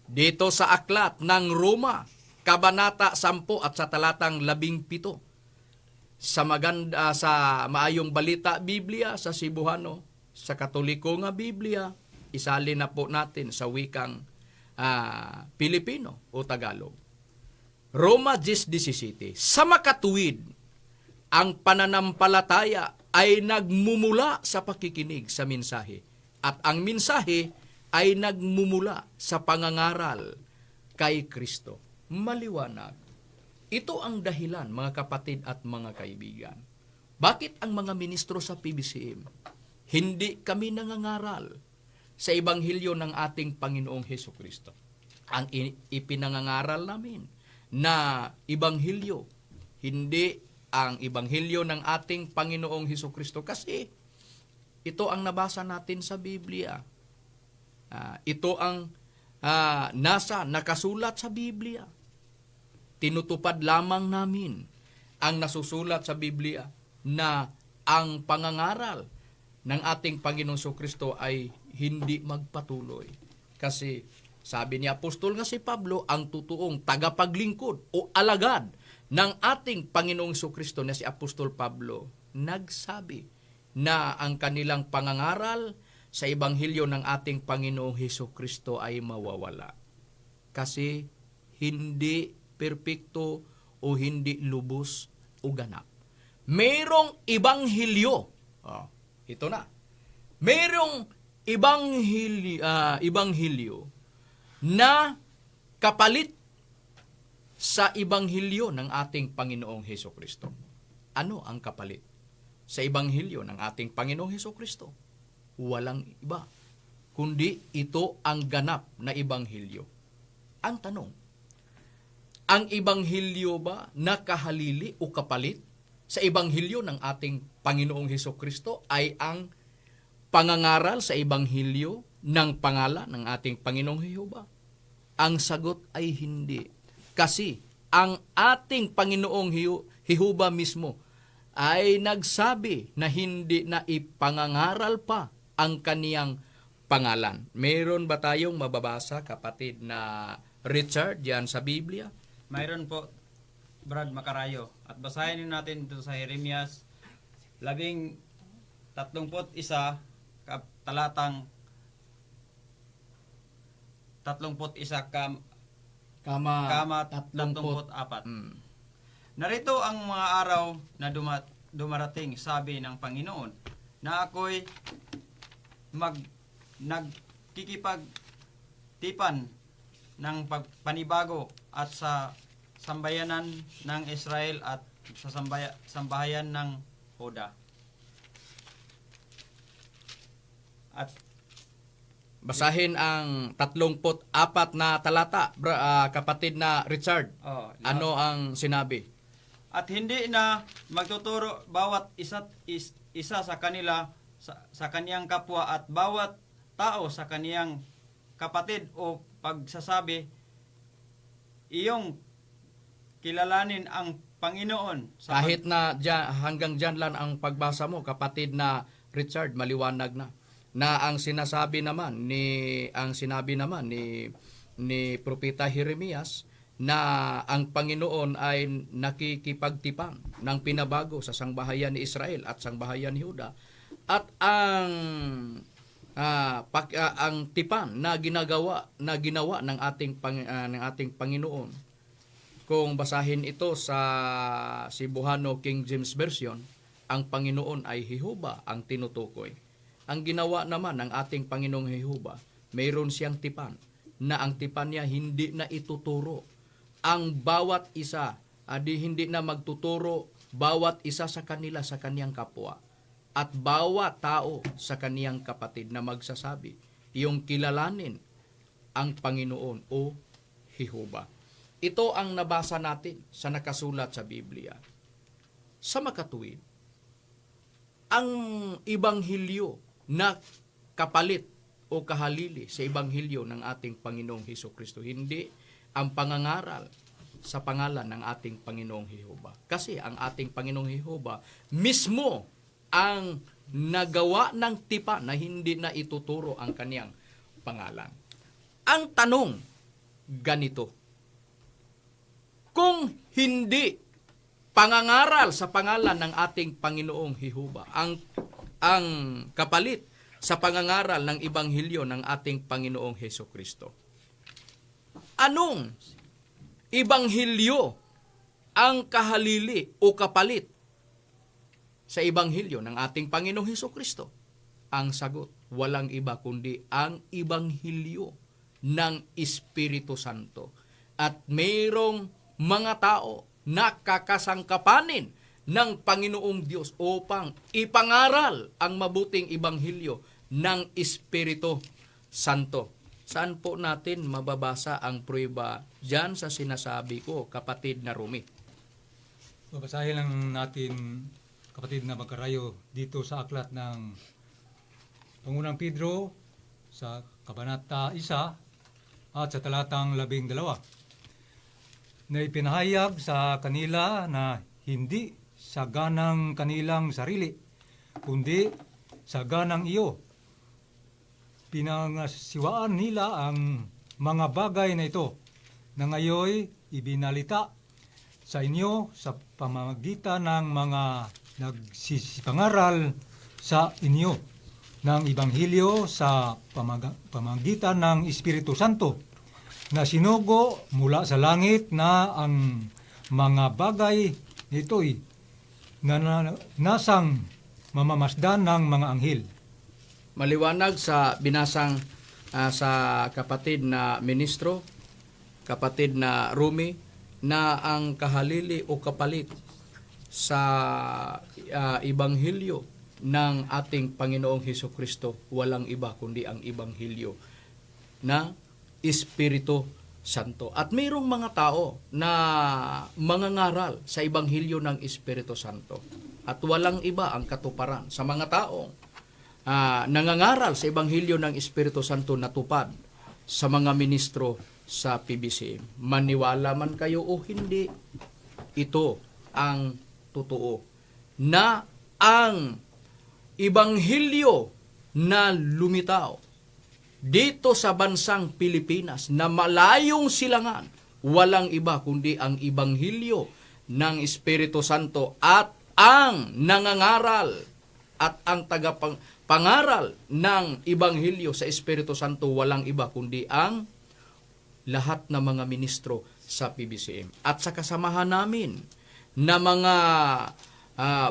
Dito sa aklat ng Roma, kabanata 10 at sa talatang 17, sa maayong balita Biblia sa Cebuano, sa Katoliko nga Biblia, isali na po natin sa wikang Pilipino o Tagalog. Roma 10:17, sa makatuwid, ang pananampalataya ay nagmumula sa pakikinig sa mensahe at ang mensahe ay nagmumula sa pangangaral kay Kristo. Maliwanag. Ito ang dahilan, mga kapatid at mga kaibigan. Bakit ang mga ministro sa PBCM hindi kami nangangaral sa ebanghelyo ng ating Panginoong Hesus Kristo? Ang ipinangangaral namin na ebanghelyo, hindi ang ebanghelyo ng ating Panginoong Hesus Kristo, kasi ito ang nabasa natin sa Biblia. Ito ang nakasulat sa Biblia. Tinutupad lamang namin ang nasusulat sa Biblia na ang pangangaral ng ating Panginoong Kristo ay hindi magpatuloy. Kasi sabi ni Apostol nga si Pablo, ang totoong tagapaglingkod o alagad ng ating Panginoong Kristo na si Apostol Pablo, nagsabi na ang kanilang pangangaral sa ebanghelyo ng ating Panginoong Hesus Kristo ay mawawala. Kasi hindi perpekto o hindi lubos o ganap. Mayroong ebanghelyo Ito na. Mayroong ibanghilyo na kapalit sa ibanghilyo ng ating Panginoong Hesukristo. Ano ang kapalit sa ibanghilyo ng ating Panginoong Hesukristo? Walang iba, kundi ito ang ganap na ibanghilyo. Ang tanong, ang ibanghilyo ba nakahalili o kapalit sa ibanghilyo ng ating Panginoong Hesukristo ay ang pangangaral sa ibanghilyo ng pangalan ng ating Panginoong Jehova? Ang sagot ay hindi. Kasi ang ating Panginoong Jehova mismo ay nagsabi na hindi na ipangangaral pa ang kaniyang pangalan. Meron ba tayong mababasa, kapatid na Richard, diyan sa Biblia? Mayroon po, Brad Macarayo. At basahin natin dito sa Jeremias 11:31, talatang 31 kama 34. Narito ang mga araw na dumarating, sabi ng Panginoon, na ako'y nagkikipagtipan ng panibago at sa sambayanan ng Israel at sa sambahayan ng Huda. At Basahin ang 34 na talata, kapatid na Richard. Ano ang sinabi? At hindi na magtuturo bawat isa sa kanila sa kaniyang kapwa at bawat tao sa kaniyang kapatid o pagsasabi, iyong kilalanin ang Panginoon. Kahit na hanggang dyan lang ang pagbasa mo, kapatid na Richard, maliwanag na ang sinasabi naman ni Propeta Jeremias na ang Panginoon ay nakikipagtipan ng pinabago sa sangbahayan ni Israel at sangbahayan ni Juda, at ang tipan na ginawa ng ating Panginoon. Kung basahin ito sa Cebuano King James Version, ang Panginoon ay Jehova ang tinutukoy. Ang ginawa naman ng ating Panginoong Jehova, mayroon siyang tipan, na ang tipan niya hindi na ituturo ang bawat isa, hindi na magtuturo bawat isa sa kanila sa kaniyang kapwa, at bawat tao sa kaniyang kapatid na magsasabi, iyong kilalanin ang Panginoon o Jehova. Ito ang nabasa natin sa nakasulat sa Biblia. Sa makatuwid, ang ibanghilyo na kapalit o kahalili sa ibanghilyo ng ating Panginoong Hesukristo, hindi ang pangangaral sa pangalan ng ating Panginoong Jehova. Kasi ang ating Panginoong Jehova mismo ang nagawa ng tipan na hindi na ituturo ang kaniyang pangalan. Ang tanong, ganito, kung hindi pangangaral sa pangalan ng ating Panginoong Jehova ang kapalit sa pangangaral ng ibanghilyo ng ating Panginoong Hesukristo, anong ibanghilyo ang kahalili o kapalit sa ibanghilyo ng ating Panginoong Hesukristo? Ang sagot, walang iba kundi ang ibanghilyo ng Espiritu Santo. At mayroong mga tao na kakasangkapanin ng Panginoong Diyos upang ipangaral ang mabuting ibanghilyo ng Espiritu Santo. Saan po natin mababasa ang prueba diyan sa sinasabi ko, kapatid na Rumi? Babasahin lang natin, kapatid na Macarayo, dito sa aklat ng Pangunang Pedro sa Kabanata 1 at sa talatang 12, na ipinahayag sa kanila na hindi sa ganang kanilang sarili, kundi sa ganang iyo. Pinangasiwaan nila ang mga bagay na ito na ngayoy ibinalita sa inyo sa pamamagitan ng mga nagsisipangaral sa inyo ng Ibanghilyo sa pamamagitan ng Espiritu Santo, na sinugo mula sa langit, na ang mga bagay nito'y nasang mamamasdan ng mga anghel. Maliwanag sa binasang sa kapatid na ministro, kapatid na Rumi, na ang kahalili o kapalit sa Ibanghilyo ng ating Panginoong Hesus Kristo walang iba kundi ang Ibanghilyo na Espiritu Santo. At mayroong mga tao na mangangaral sa Ibanghilyo ng Espiritu Santo. At walang iba ang katuparan sa mga taong nangangaral sa Ibanghilyo ng Espiritu Santo na tupad sa mga ministro sa PBC. Maniwala man kayo o hindi, ito ang totoo na ang Ibanghilyo na lumitaw dito sa bansang Pilipinas na malayong silangan, walang iba kundi ang Ibanghilyo ng Espiritu Santo at ang nangangaral at ang tagapangaral ng Ibanghilyo sa Espiritu Santo walang iba kundi ang lahat ng mga ministro sa PBCM. At sa kasamahan namin na mga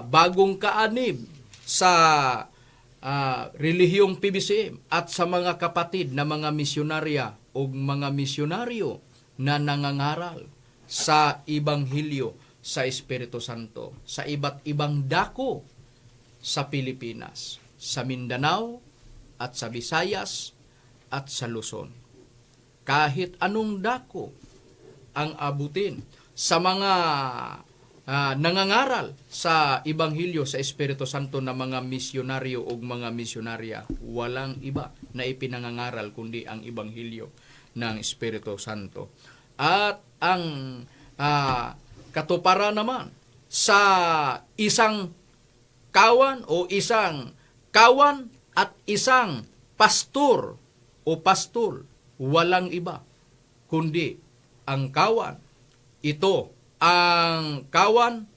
bagong kaanib sa relihiyong PBCM at sa mga kapatid na mga misyonarya o mga misyonaryo na nangangaral sa Ibanghilyo sa Espiritu Santo sa iba't ibang dako sa Pilipinas, sa Mindanao at sa Visayas at sa Luzon. Kahit anong dako ang abutin sa mga nangangaral sa Ibanghilyo sa Espiritu Santo na mga misyonaryo o mga misyonarya, walang iba na ipinangangaral kundi ang Ibanghilyo ng Espiritu Santo. At ang katuparan naman sa isang kawan o isang kawan at isang pastor o pastol, walang iba kundi ang kawan. Ito ang kawan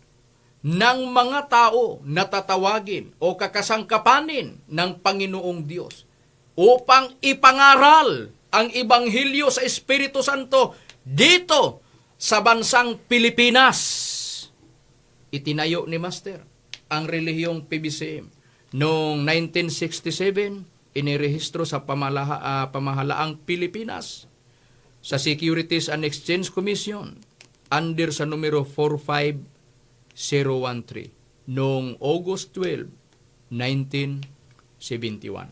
ng mga tao na tatawagin o kakasangkapanin ng Panginoong Diyos upang ipangaral ang Ibanghilyo sa Espiritu Santo dito sa bansang Pilipinas. Itinayo ni Master ang relihiyong PBCM noong 1967, inirehistro sa pamahalaang Pilipinas sa Securities and Exchange Commission under sa numero 45013 noong August 12, 1971.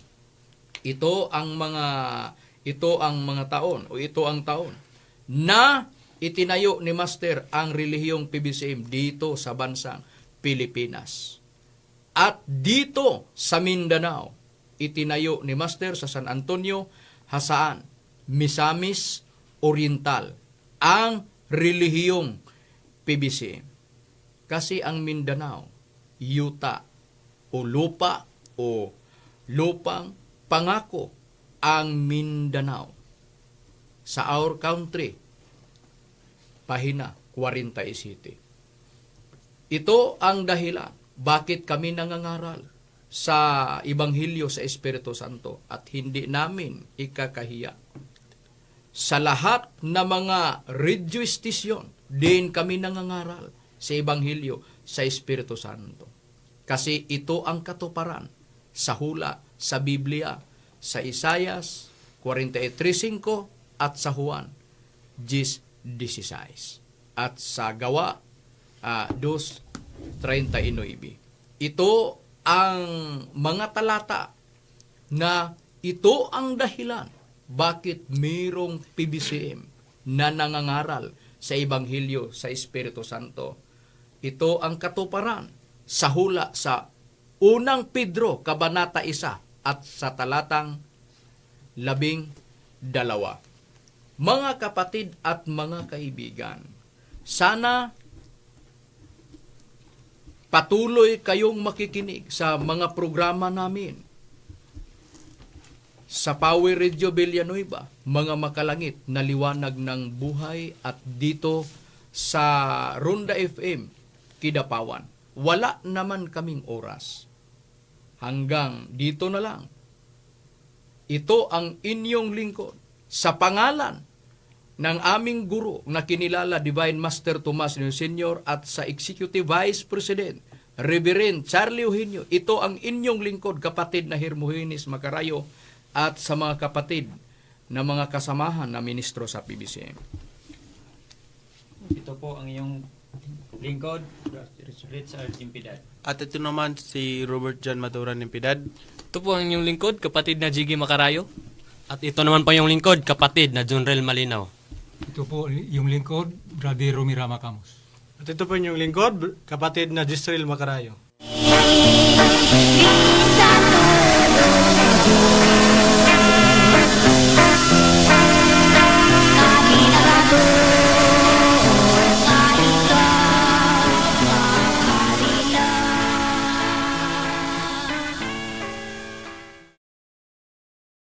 Ito ang mga taon o ito ang taon na itinayo ni Master ang relihiyong PBCM dito sa bansang Pilipinas. At dito sa Mindanao, itinayo ni Master sa San Antonio, Hasaan, Misamis Oriental ang relihiyong PBCM. Kasi ang Mindanao, yuta o lupa o lupang pangako ang Mindanao. Sa our country, pahina 47. Ito ang dahilan bakit kami nangangaral sa Ibanghilyo sa Espiritu Santo at hindi namin ikakahiya. Sa lahat na mga radio station, din kami nangangaral sa Ibanghilyo sa Espiritu Santo. Kasi ito ang katuparan sa hula sa Biblia, sa Isayas 43:5 at sa Juan 10:16 at sa Gawa 2:39. Ito ang mga talata na ito ang dahilan bakit mayroong PBCM na nangangaral sa Ibanghilyo sa Espiritu Santo. Ito ang katuparan sa hula sa unang Pedro, Kabanata 1 at sa talatang 12. Mga kapatid at mga kaibigan, sana patuloy kayong makikinig sa mga programa namin sa Power Radio Villanueva, mga makalangit na liwanag ng buhay, at dito sa Ronda FM, Kidapawan. Wala naman kaming oras. Hanggang dito na lang. Ito ang inyong lingkod sa pangalan ng aming guro na kinilala Divine Master Tomas Sr. at sa Executive Vice President Reverend Charlie Eugenio. Ito ang inyong lingkod, kapatid na Hermogenes Macarayo, at sa mga kapatid na mga kasamahan na ministro sa PBCM. Ito po ang iyong lingkod, Richard Impidad. At ito naman si Robert John Maturan ng Piedad. Ito po ang inyong lingkod, kapatid na Jiggy Macarayo. At ito naman po yung lingkod, kapatid na Junrel Malinaw. Ito po yung lingkod, Brother Romy Rama Camus. At ito po yung lingkod, kapatid na Gisrel Macarayo.